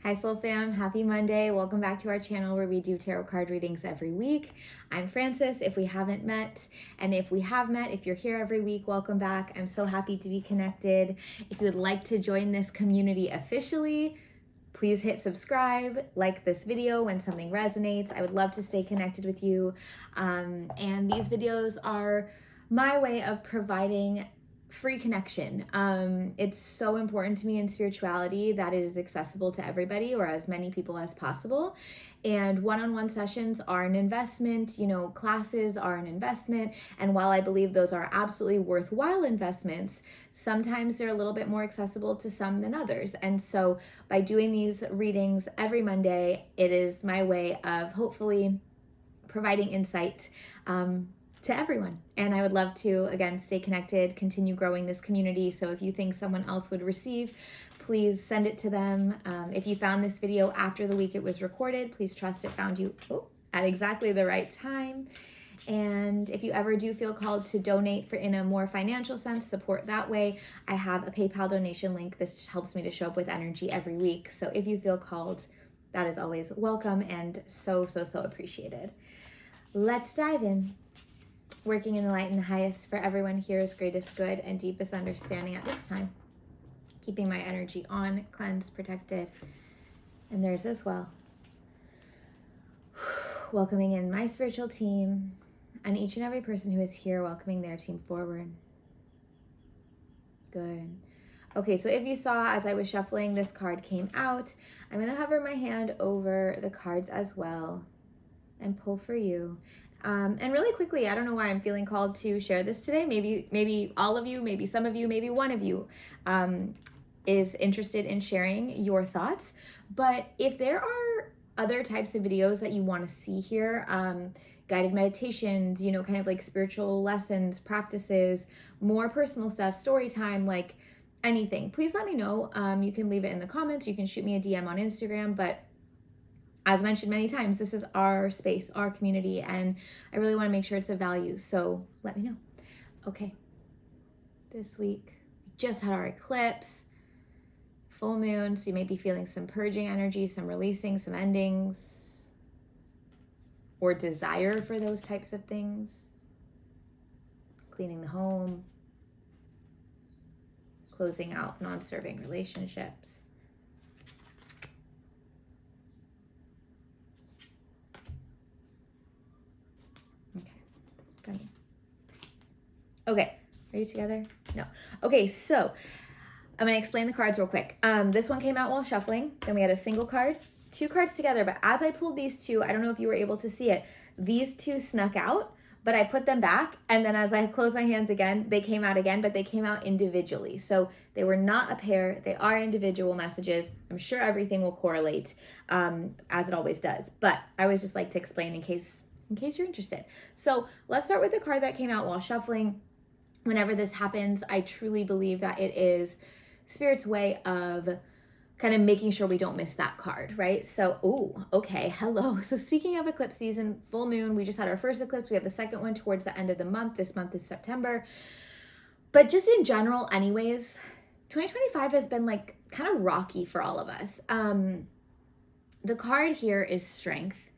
Hi Soul Fam, happy Monday. Welcome back to our channel where we do tarot card readings every week. I'm Frances, if we haven't met, and if we have met, if you're here every week, welcome back. I'm so happy to be connected. If you would like to join this community officially, please hit subscribe, like this video when something resonates. I would love to stay connected with you. And these videos are my way of providing free connection. It's so important to me in spirituality that it is accessible to everybody or as many people as possible. And one-on-one sessions are an investment, classes are an investment. And while I believe those are absolutely worthwhile investments, sometimes they're a little bit more accessible to some than others. And so by doing these readings every Monday, it is my way of hopefully providing insight to everyone. And I would love to, again, stay connected, continue growing this community. So if you think someone else would receive, please send it to them. If you found this video after the week it was recorded, please trust it found you at exactly the right time. And if you ever do feel called to donate in a more financial sense, support that way, I have a PayPal donation link. This helps me to show up with energy every week. So if you feel called, that is always welcome and so appreciated. Let's dive in. Working in the light and the highest for everyone here's greatest good and deepest understanding at this time. Keeping my energy on, cleansed, protected, and theirs as well. Welcoming in my spiritual team and each and every person who is here, welcoming their team forward. Good. Okay, so if you saw as I was shuffling, this card came out. I'm going to hover my hand over the cards as well and pull for you. And really quickly, I don't know why I'm feeling called to share this today. Maybe all of you, maybe some of you, maybe one of you is interested in sharing your thoughts. But if there are other types of videos that you want to see here, guided meditations, kind of like spiritual lessons, practices, more personal stuff, story time, like anything, please let me know. You can leave it in the comments. You can shoot me a DM on Instagram, but as mentioned many times, this is our space, our community, and I really want to make sure it's of value, so let me know. Okay, this week, we just had our eclipse, full moon, so you may be feeling some purging energy, some releasing, some endings, or desire for those types of things. Cleaning the home, closing out non-serving relationships. Okay, are you together? No. Okay, so I'm gonna explain the cards real quick. This one came out while shuffling. Then we had a single card, two cards together, but as I pulled these two, I don't know if you were able to see it, these two snuck out, but I put them back, and then as I closed my hands again, they came out again, but they came out individually. So they were not a pair, they are individual messages. I'm sure everything will correlate, as it always does, but I always just like to explain in case you're interested. So let's start with the card that came out while shuffling. Whenever this happens, I truly believe that it is Spirit's way of kind of making sure we don't miss that card, right? So, okay, hello. So speaking of eclipse season, full moon, we just had our first eclipse. We have the second one towards the end of the month. This month is September. But just in general, anyways, 2025 has been like kind of rocky for all of us. The card here is strength.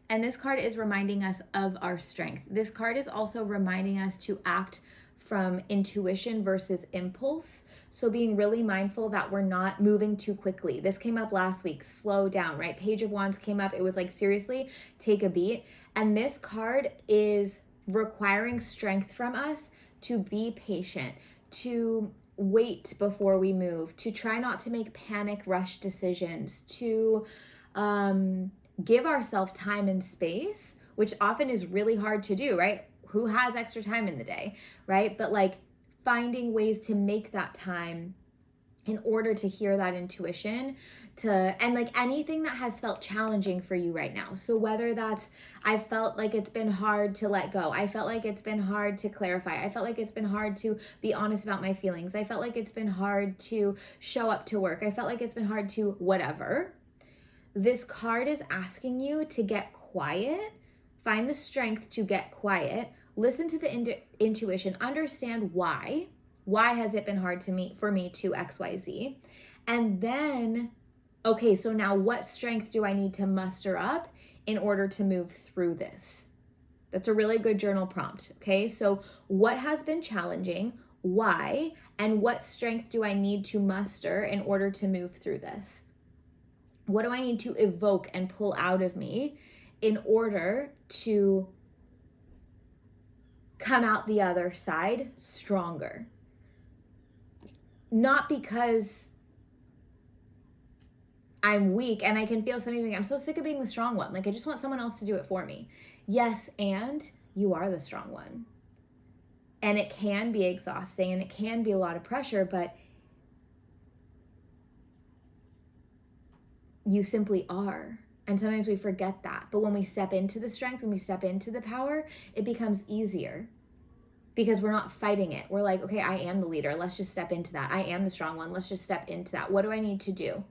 And this card is reminding us of our strength. This card is also reminding us to act from intuition versus impulse. So being really mindful that we're not moving too quickly. This came up last week, slow down, right? Page of Wands came up. It was like, seriously, take a beat. And this card is requiring strength from us to be patient, to wait before we move, to try not to make panic rush decisions, to give ourselves time and space, which often is really hard to do, right? Who has extra time in the day, right? But like finding ways to make that time in order to hear that intuition and like anything that has felt challenging for you right now. So whether that's, I felt like it's been hard to let go. I felt like it's been hard to clarify. I felt like it's been hard to be honest about my feelings. I felt like it's been hard to show up to work. I felt like it's been hard to whatever. This card is asking you to get quiet, find the strength to get quiet, listen to the intuition, understand why has it been hard for me to XYZ, and then Okay, so now what strength do I need to muster up in order to move through this? That's a really good journal prompt. Okay, so what has been challenging? Why? And what strength do I need to muster in order to move through this? What do I need to evoke and pull out of me in order to come out the other side stronger? Not because I'm weak and I can feel something like, I'm so sick of being the strong one. Like, I just want someone else to do it for me. Yes, and you are the strong one. And it can be exhausting and it can be a lot of pressure, but you simply are. And sometimes we forget that. But when we step into the strength, when we step into the power, it becomes easier because we're not fighting it. We're like, okay, I am the leader. Let's just step into that. I am the strong one. Let's just step into that. What do I need to do?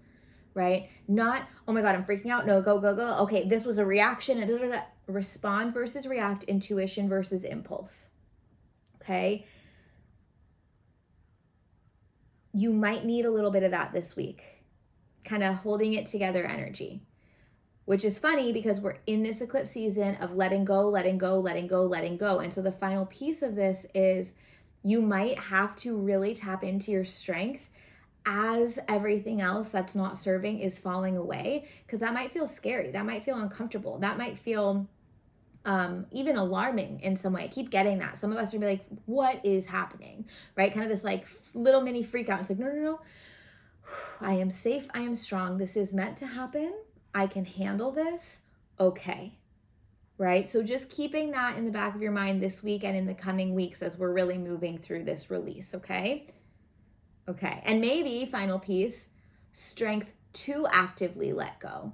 Right? Not, oh my God, I'm freaking out. No, go, go, go. Okay, this was a reaction. Respond versus react, intuition versus impulse. Okay? You might need a little bit of that this week. Kind of holding it together energy, which is funny because we're in this eclipse season of letting go, letting go, letting go, letting go. And so the final piece of this is you might have to really tap into your strength as everything else that's not serving is falling away, because that might feel scary. That might feel uncomfortable. That might feel even alarming in some way. I keep getting that. Some of us are like, what is happening? Right? Kind of this like little mini freak out. It's like, no, no, no. I am safe. I am strong. This is meant to happen. I can handle this. Okay. Right? So just keeping that in the back of your mind this week and in the coming weeks as we're really moving through this release. Okay. Okay. And maybe final piece, strength to actively let go.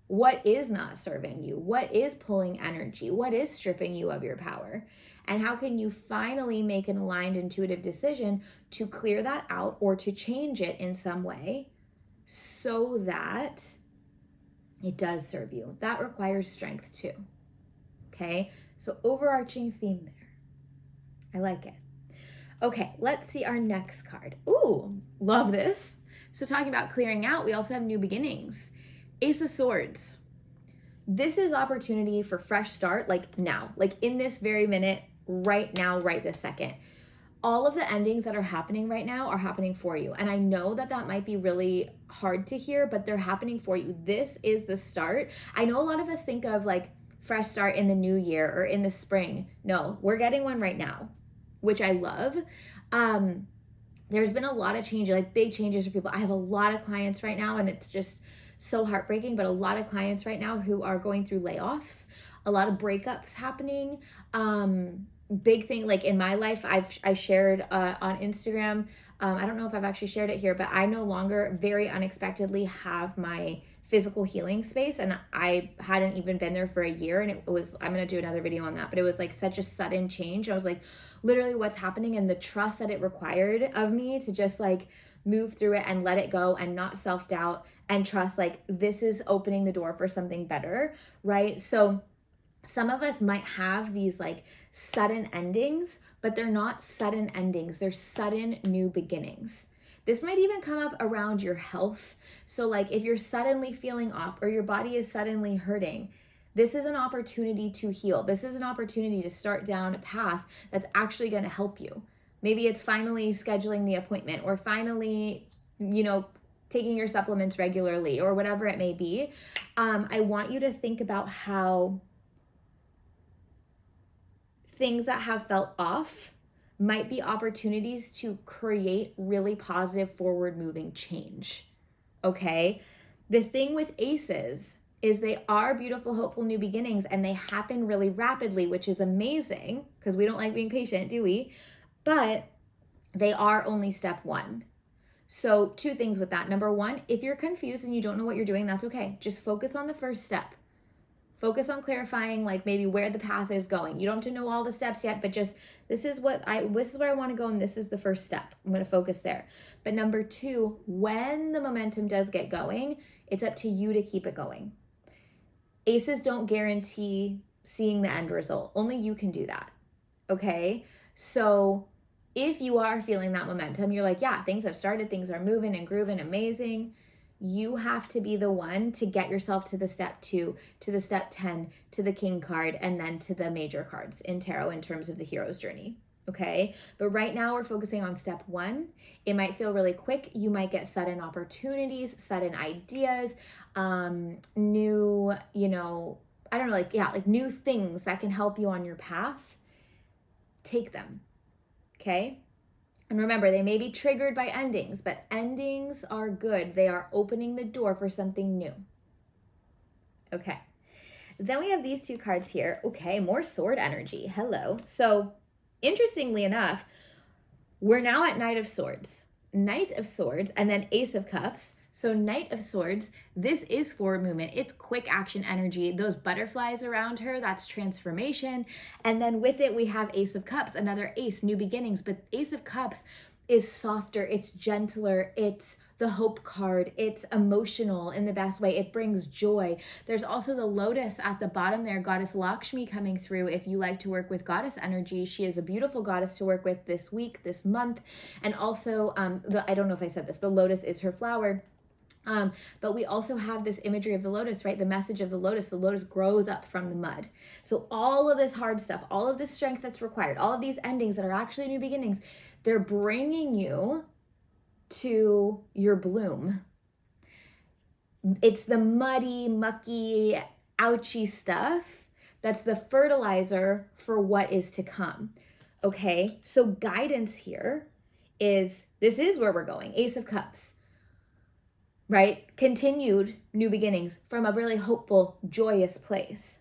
What is not serving you? What is pulling energy? What is stripping you of your power? And how can you finally make an aligned intuitive decision to clear that out or to change it in some way so that it does serve you? That requires strength too. Okay, so overarching theme there. I like it. Okay, let's see our next card. Ooh, love this. So talking about clearing out, we also have new beginnings. Ace of Swords. This is opportunity for fresh start, like now, like in this very minute, right now, right this second. All of the endings that are happening right now are happening for you. And I know that that might be really hard to hear, but they're happening for you. This is the start. I know a lot of us think of like fresh start in the new year or in the spring. No, we're getting one right now, which I love. There's been a lot of changes, like big changes for people. I have a lot of clients right now and it's just so heartbreaking, but a lot of clients right now who are going through layoffs, a lot of breakups happening. Big thing, like in my life, I shared on Instagram. I don't know if I've actually shared it here, but I no longer very unexpectedly have my physical healing space, and I hadn't even been there for a year. And it was, I'm going to do another video on that, but it was like such a sudden change. I was like, literally what's happening, and the trust that it required of me to just like move through it and let it go and not self-doubt and trust like this is opening the door for something better, right? So some of us might have these like sudden endings, but they're not sudden endings. They're sudden new beginnings. This might even come up around your health. So like if you're suddenly feeling off or your body is suddenly hurting, this is an opportunity to heal. This is an opportunity to start down a path that's actually going to help you. Maybe it's finally scheduling the appointment or finally, taking your supplements regularly or whatever it may be. I want you to think about how things that have felt off might be opportunities to create really positive forward moving change. Okay? The thing with aces is they are beautiful, hopeful new beginnings and they happen really rapidly, which is amazing because we don't like being patient, do we? But they are only step one. So 2 things with that. Number 1, if you're confused and you don't know what you're doing, that's okay. Just focus on the first step. Focus on clarifying like maybe where the path is going. You don't have to know all the steps yet, but just this is where I want to go and this is the first step. I'm going to focus there. But number 2, when the momentum does get going, it's up to you to keep it going. Aces don't guarantee seeing the end result. Only you can do that. Okay? So if you are feeling that momentum, you're like, yeah, things have started, things are moving and grooving, amazing. You have to be the one to get yourself to the step 2, to the step 10, to the king card, and then to the major cards in tarot in terms of the hero's journey. Okay, but right now we're focusing on step 1. It might feel really quick. You might get sudden opportunities, sudden ideas, new, I don't know, like new things that can help you on your path. Take them. Okay. And remember, they may be triggered by endings, but endings are good. They are opening the door for something new. Okay. Then we have these 2 cards here. Okay, more sword energy. Hello. So, interestingly enough, we're now at Knight of Swords. Knight of Swords, and then Ace of Cups. So Knight of Swords, this is forward movement. It's quick action energy. Those butterflies around her, that's transformation. And then with it, we have Ace of Cups, another ace, new beginnings. But Ace of Cups is softer, it's gentler, it's the hope card, it's emotional in the best way, it brings joy. There's also the lotus at the bottom there, Goddess Lakshmi coming through. If you like to work with goddess energy, she is a beautiful goddess to work with this week, this month. And also, I don't know if I said this, the lotus is her flower. But we also have this imagery of the lotus, right? The message of the lotus grows up from the mud. So all of this hard stuff, all of this strength that's required, all of these endings that are actually new beginnings, they're bringing you to your bloom. It's the muddy, mucky, ouchy stuff that's the fertilizer for what is to come. Okay, so guidance here is, this is where we're going, Ace of Cups. Right? Continued new beginnings from a really hopeful, joyous place.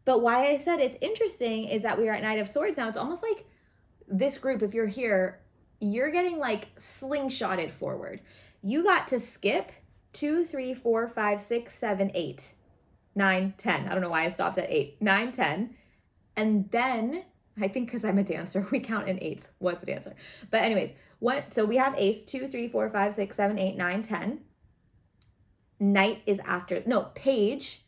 But why I said it's interesting is that we are at Knight of Swords now. It's almost like this group, if you're here, you're getting like slingshotted forward. You got to skip 2, 3, 4, 5, 6, 7, 8, 9, 10. I don't know why I stopped at 8, 9, 10. And then, I think because I'm a dancer, we count in 8s. Was a dancer. But anyways, so we have ace, 2, 3, 4, 5, 6, 7, 8, 9, 10. Knight is after, page,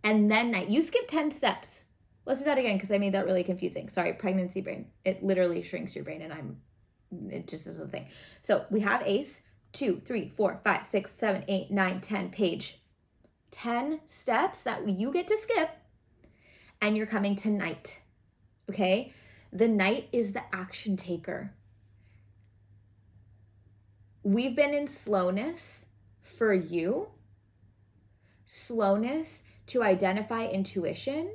and then knight. You skip 10 steps. Let's do that again because I made that really confusing. Sorry, pregnancy brain. It literally shrinks your brain and it just is a thing. So we have ace, 2, 3, 4, 5, 6, 7, 8, 9, 10, page. 10 steps that you get to skip and you're coming to knight, okay? The knight is the action taker. We've been in slowness for you, slowness to identify intuition,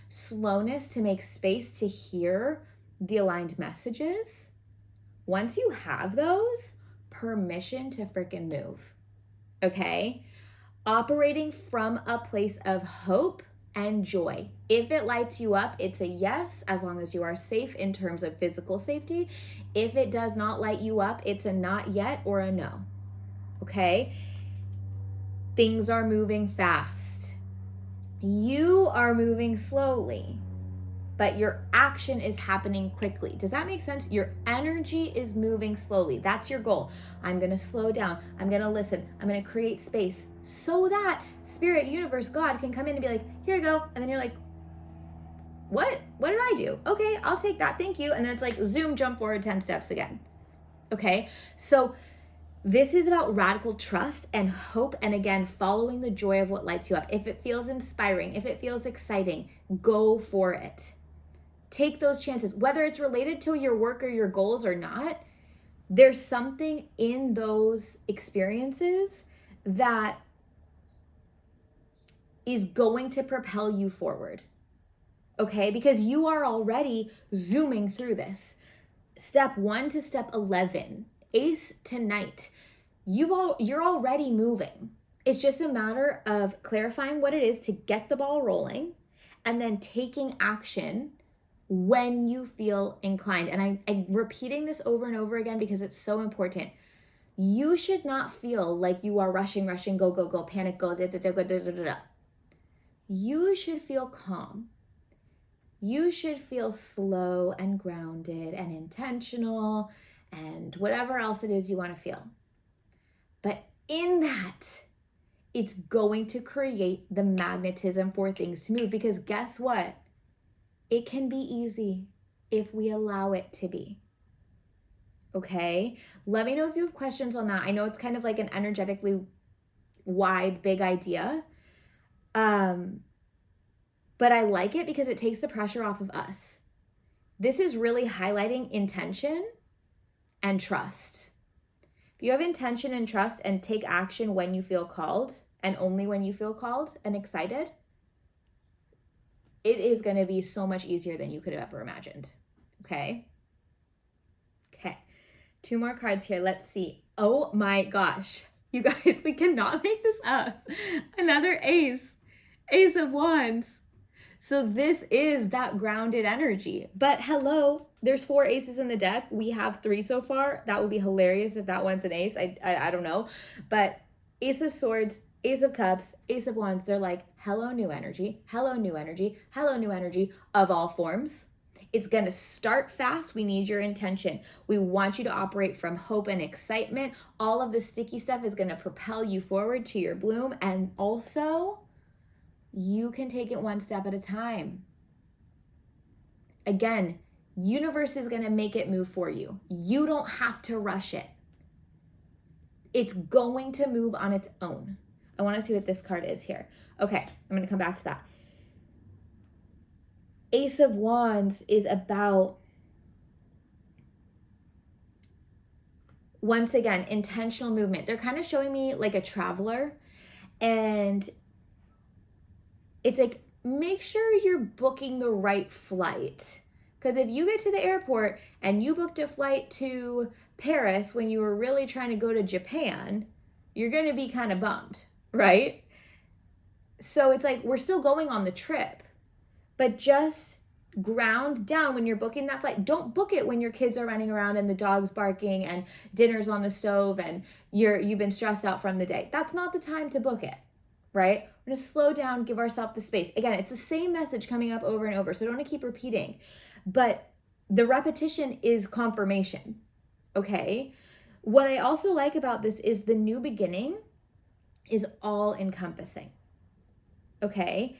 slowness to make space to hear the aligned messages. Once you have those, permission to freaking move, okay? Operating from a place of hope and joy. If it lights you up, it's a yes, as long as you are safe in terms of physical safety. If it does not light you up, it's a not yet or a no, okay? Things are moving fast. You are moving slowly, but your action is happening quickly. Does that make sense? Your energy is moving slowly. That's your goal. I'm going to slow down. I'm going to listen. I'm going to create space so that spirit, universe, God can come in and be like, here you go. And then you're like, what? What did I do? Okay, I'll take that. Thank you. And then it's like, zoom, jump forward 10 steps again. Okay, so this is about radical trust and hope, and again, following the joy of what lights you up. If it feels inspiring, if it feels exciting, go for it. Take those chances, whether it's related to your work or your goals or not. There's something in those experiences that is going to propel you forward, okay? Because you are already zooming through this. Step 1 to step 11. Ace to knight, you're already moving. It's just a matter of clarifying what it is to get the ball rolling and then taking action when you feel inclined. And I'm repeating this over and over again because it's so important. You should not feel like you are rushing, go, panic, go, da. You should feel calm. You should feel slow and grounded and intentional and whatever else it is you want to feel. But in that, it's going to create the magnetism for things to move, because guess what? It can be easy if we allow it to be. Okay? Let me know if you have questions on that. I know it's kind of like an energetically wide, big idea. But I like it because it takes the pressure off of us. This is really highlighting intention and trust. If you have intention and trust and take action when you feel called and only when you feel called and excited, it is going to be so much easier than you could have ever imagined. Okay. 2 more cards here. Let's see. Oh my gosh. You guys, we cannot make this up. Another ace. Ace of Wands. So this is that grounded energy. But hello, there's 4 aces in the deck. We have 3 so far. That would be hilarious if that one's an ace. I don't know. But Ace of Swords, Ace of Cups, Ace of Wands, they're like, hello, new energy. Hello, new energy. Hello, new energy of all forms. It's going to start fast. We need your intention. We want you to operate from hope and excitement. All of the sticky stuff is going to propel you forward to your bloom. And also, you can take it one step at a time. Again, universe is going to make it move for you. You don't have to rush it. It's going to move on its own. I want to see what this card is here. Okay, I'm going to come back to that. Ace of Wands is about, once again, intentional movement. They're kind of showing me like a traveler, and it's like, make sure you're booking the right flight. Because if you get to the airport and you booked a flight to Paris when you were really trying to go to Japan, you're going to be kind of bummed, right? So it's like, we're still going on the trip, but just ground down when you're booking that flight. Don't book it when your kids are running around and the dog's barking and dinner's on the stove and you've been stressed out from the day. That's not the time to book it, right? We're going to slow down, give ourselves the space. Again, it's the same message coming up over and over, so I don't want to keep repeating. But the repetition is confirmation, okay? What I also like about this is the new beginning is all encompassing, okay?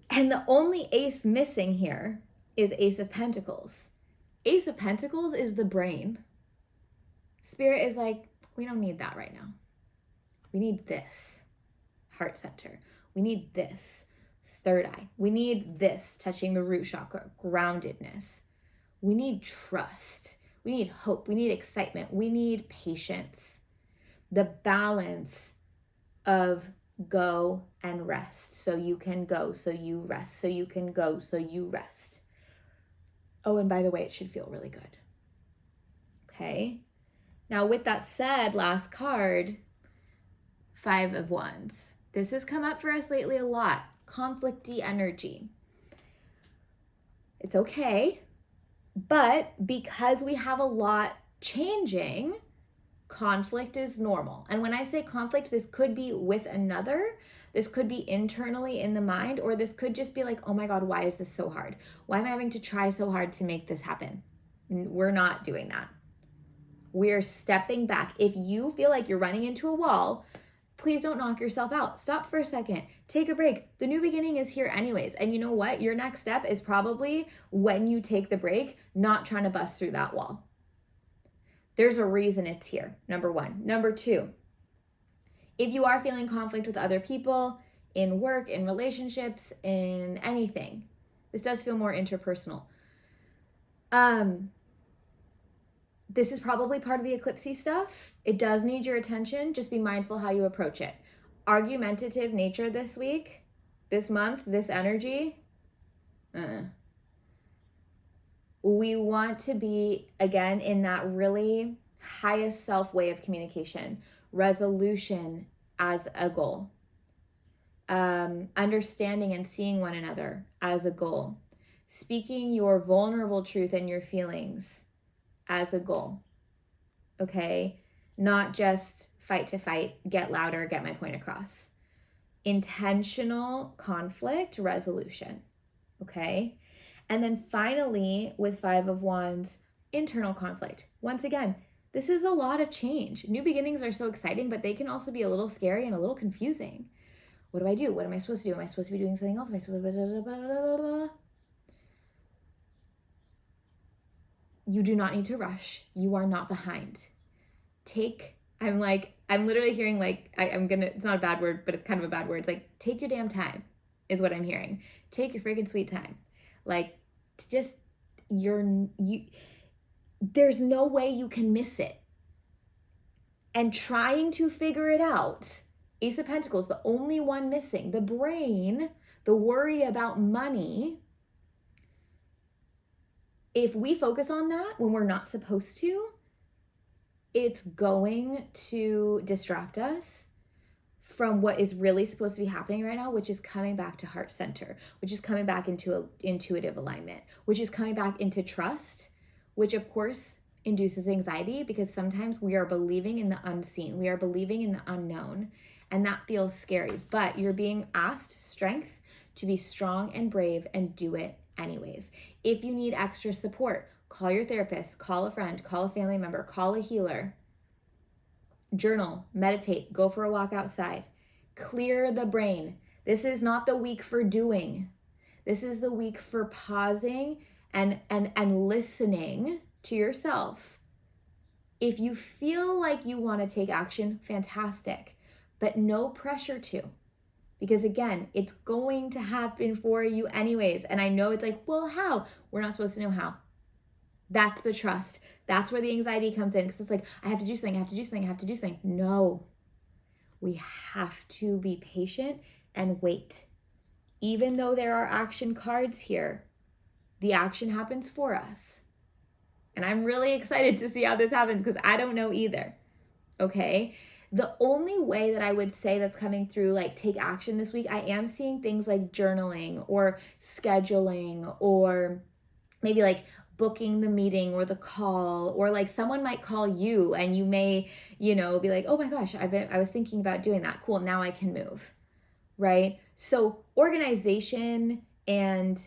And the only ace missing here is Ace of Pentacles. Ace of Pentacles is the brain. Spirit is like, we don't need that right now. We need this, heart center. We need this, third eye. We need this, touching the root chakra, groundedness. We need trust. We need hope. We need excitement. We need patience. The balance of go and rest. So you can go, so you rest. So you can go, so you rest. Oh, and by the way, it should feel really good. Okay. Now, with that said, last card, 5 of Wands. This has come up for us lately a lot. Conflicty energy. It's okay. But because we have a lot changing, conflict is normal. And when I say conflict, this could be with another, this could be internally in the mind, or this could just be like, oh my God, why is this so hard? Why am I having to try so hard to make this happen? We're not doing that. We're stepping back. If you feel like you're running into a wall, please don't knock yourself out. Stop for a second. Take a break. The new beginning is here anyways. And you know what? Your next step is probably when you take the break, not trying to bust through that wall. There's a reason it's here, number 1. Number 2, if you are feeling conflict with other people, in work, in relationships, in anything, this does feel more interpersonal. This is probably part of the eclipsey stuff. It does need your attention. Just be mindful how you approach it. Argumentative nature this week, this month, this energy. We want to be, again, in that really highest self way of communication. Resolution as a goal. Understanding and seeing one another as a goal. Speaking your vulnerable truth and your feelings as a goal, okay? Not just fight to fight, get louder, get my point across. Intentional conflict resolution, okay? And then finally, with 5 of Wands, internal conflict. Once again, this is a lot of change. New beginnings are so exciting, but they can also be a little scary and a little confusing. What do I do? What am I supposed to do? Am I supposed to be doing something else? Am I supposed to... You do not need to rush. You are not behind. Take I'm like, I'm literally hearing like, it's not a bad word, but it's kind of a bad word. It's like, take your damn time is what I'm hearing. Take your freaking sweet time. Like, just, there's no way you can miss it. And trying to figure it out, Ace of Pentacles, the only one missing. The brain, the worry about money, if we focus on that when we're not supposed to, it's going to distract us from what is really supposed to be happening right now, which is coming back to heart center, which is coming back into intuitive alignment, which is coming back into trust, which of course induces anxiety because sometimes we are believing in the unseen. We are believing in the unknown, and that feels scary, but you're being asked strength to be strong and brave and do it anyways. If you need extra support, call your therapist, call a friend, call a family member, call a healer. Journal, meditate, go for a walk outside. Clear the brain. This is not the week for doing. This is the week for pausing and listening to yourself. If you feel like you want to take action, fantastic, but no pressure to. Because again, it's going to happen for you anyways. And I know it's like, well, how? We're not supposed to know how. That's the trust. That's where the anxiety comes in, because it's like, I have to do something, I have to do something, I have to do something. No, we have to be patient and wait. Even though there are action cards here, the action happens for us. And I'm really excited to see how this happens because I don't know either. Okay? The only way that I would say that's coming through, like take action this week, I am seeing things like journaling or scheduling or maybe like booking the meeting or the call, or like someone might call you and you may, be like, oh my gosh, I was thinking about doing that. Cool. Now I can move. Right? So organization and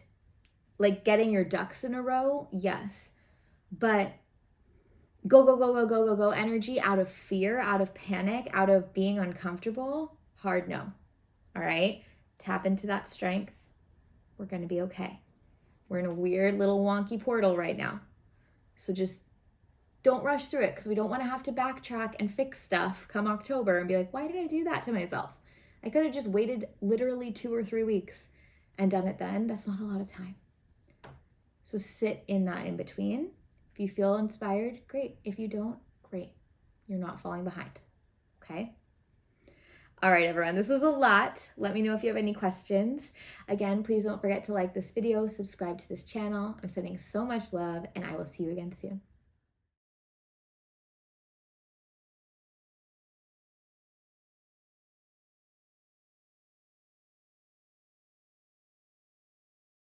like getting your ducks in a row. Yes. But go energy out of fear, out of panic, out of being uncomfortable, hard no. All right? Tap into that strength. We're going to be okay. We're in a weird little wonky portal right now. So just don't rush through it, because we don't want to have to backtrack and fix stuff come October and be like, why did I do that to myself? I could have just waited literally 2 or 3 weeks and done it then. That's not a lot of time. So sit in that in between. If you feel inspired, great. If you don't, great. You're not falling behind. Okay? All right, everyone, this was a lot. Let me know if you have any questions. Again, please don't forget to like this video, subscribe to this channel. I'm sending so much love, and I will see you again soon.